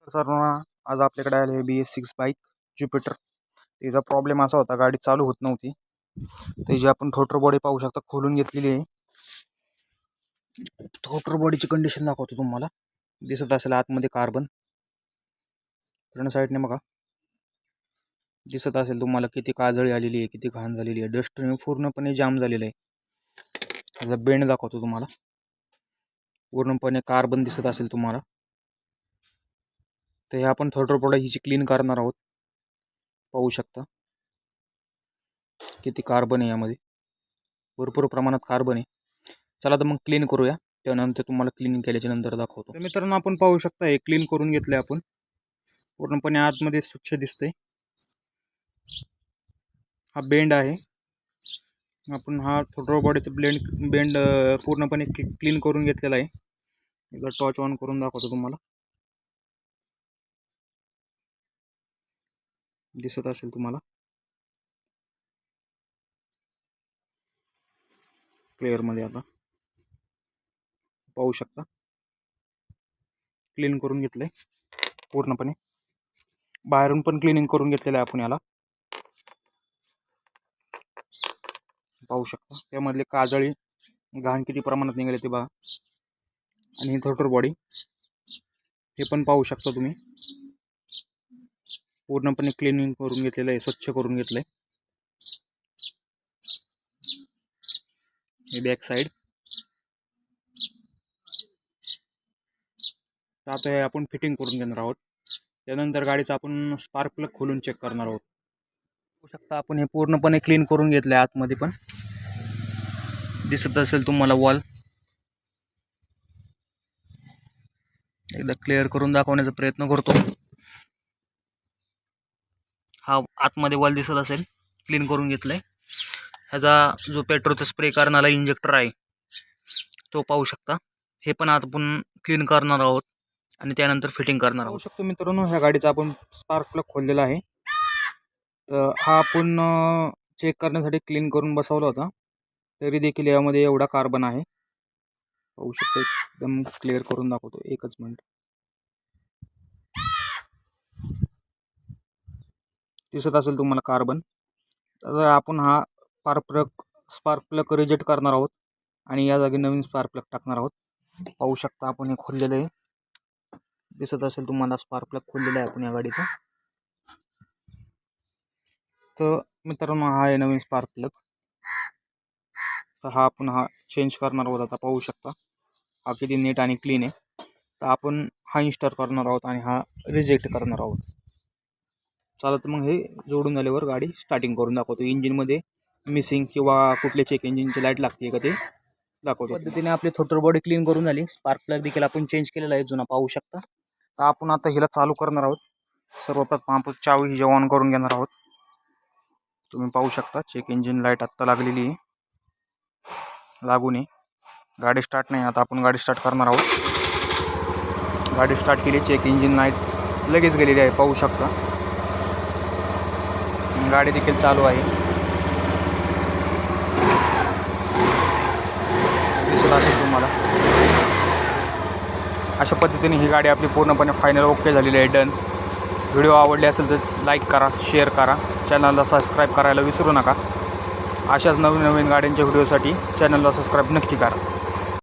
सर्वांना आज आपल्याकडे आले BS6 बाईक ज्युपिटर. त्याचा प्रॉब्लेम असा होता, गाडी चालू होत नव्हती. त्याची आपण थ्रोटल बॉडी पाहू शकता, खोलून घेतलेली आहे. थ्रोटल बॉडीची कंडिशन दाखवतो तुम्हाला. दिसत असेल आतमध्ये कार्बन. फ्रंट साईडने बघा, दिसत असेल तुम्हाला किती काजळी आलेली आहे, किती घाण झालेली आहे. डस्टने पूर्णपणे जाम झालेलं आहे. त्याचा बेंड दाखवतो तुम्हाला. पूर्णपणे कार्बन दिसत असेल तुम्हाला. तर हे आपण थ्रोटल बॉडी हिची क्लीन करणार आहोत. पाहू शकता किती कार्बन आहे यामध्ये, भरपूर प्रमाणात कार्बन आहे. चला तर मग क्लीन करूया, त्यानंतर तुम्हाला क्लीन केल्याच्या नंतर दाखवतो. तर मित्रांनो, आपण पाहू शकता हे क्लीन करून घेतले आपण. पूर्णपणे आतमध्ये स्वच्छ दिसतंय. हा बेंड आहे. आपण हा थ्रोटल बॉडीचा बेंड पूर्णपणे क्लीन करून घेतलेला आहे. एकदा टॉर्च ऑन करून दाखवतो तुम्हाला. दिसत असेल तुम्हाला क्लिअर मध्ये. आता पाहू शकता क्लीन करून घेतलंय पूर्णपणे. बाहेरून पण क्लिनिंग करून घेतलेलं आहे आपण याला. पाहू शकता त्यामधले काजळी घाण किती प्रमाणात निघाले ते बघा. आणि ही थ्रोटल बॉडी हे पण पाहू शकता तुम्ही. पूर्णपणे क्लिनिंग करून घेतलेलं आहे, स्वच्छ करून घेतलंय. हे बॅक साइड. आता हे आपण फिटिंग करून घेणार आहोत. त्यानंतर गाडीचा आपण स्पार्क प्लग खोलून चेक करणार आहोत. पाहू शकता आपण हे पूर्णपणे क्लीन करून घेतलंय. आतमध्ये पण दिसत असेल तुम्हाला वॉल. एकदा क्लिअर करून दाखवण्याचा प्रयत्न करतो. हा आतमध्ये वॉल दिसत असेल, क्लीन करून घेतलंय. ह्याचा जो पेट्रोलचा स्प्रे करणारा इंजेक्टर आहे तो पाहू शकता. हे पण आपण क्लीन करणार आहोत आणि त्यानंतर फिटिंग करणार आहोत. पाहू शकतो मित्रांनो, ह्या गाडीचा आपण स्पार्क प्लग खोललेला आहे. तर हा आपण चेक करण्यासाठी क्लीन करून बसवला होता, तरी देखील यामध्ये एवढा कार्बन आहे. पाहू शकतो, एकदम क्लिअर करून दाखवतो. एकच मिनिट. दिसत असेल तुम्हाला कार्बन. तर आपण हा स्पार्क प्लग रिजेक्ट करणार आहोत आणि या जागी नवीन स्पार्क प्लग टाकणार आहोत. पाहू शकता आपण हे खोललेलं आहे. दिसत असेल तुम्हाला स्पार्क प्लग खोललेला आहे आपण या गाडीचा. तर मित्रांनो, हा आहे नवीन स्पार्क प्लग. तर हा आपण चेंज करणार आहोत. आता पाहू शकता हा किती नीट आणि क्लीन आहे. तर आपण हा इन्स्टॉल करणार आहोत आणि हा रिजेक्ट करणार आहोत. चला तर मग हे जोडून झाल्यावर गाडी स्टार्टिंग करून दाखवतो. इंजिनमध्ये मिसिंग किंवा कुठले चेक इंजिनची लाईट लागते का ते दाखवतो. पद्धतीने आपली थ्रोटल बॉडी क्लीन करून झाली. स्पार्क प्लग देखील आपण चेंज केलेला आहे, जुना पाहू शकता. तर आपण आता हिला चालू करणार आहोत. सर्वप्रथम आपण चावी ही ऑन करून घेणार आहोत. तुम्ही पाहू शकता चेक इंजिन लाईट आत्ता लागलेली आहे. लागू नये, गाडी स्टार्ट नाही. आता आपण गाडी स्टार्ट करणार आहोत. गाडी स्टार्ट केली, चेक इंजिन लाईट लगेच गेलेली आहे, पाहू शकता. गाडी देखील चालू आहे. दिसत असेल तुम्हाला. अशा पद्धतीने ही गाडी आपली पूर्णपणे फायनल ओके झालेली आहे, डन. व्हिडिओ आवडले असेल तर लाईक करा, शेअर करा, चॅनलला सबस्क्राईब करायला विसरू नका. अशाच नवीन नवीन गाड्यांच्या व्हिडिओसाठी चॅनलला सबस्क्राईब नक्की करा.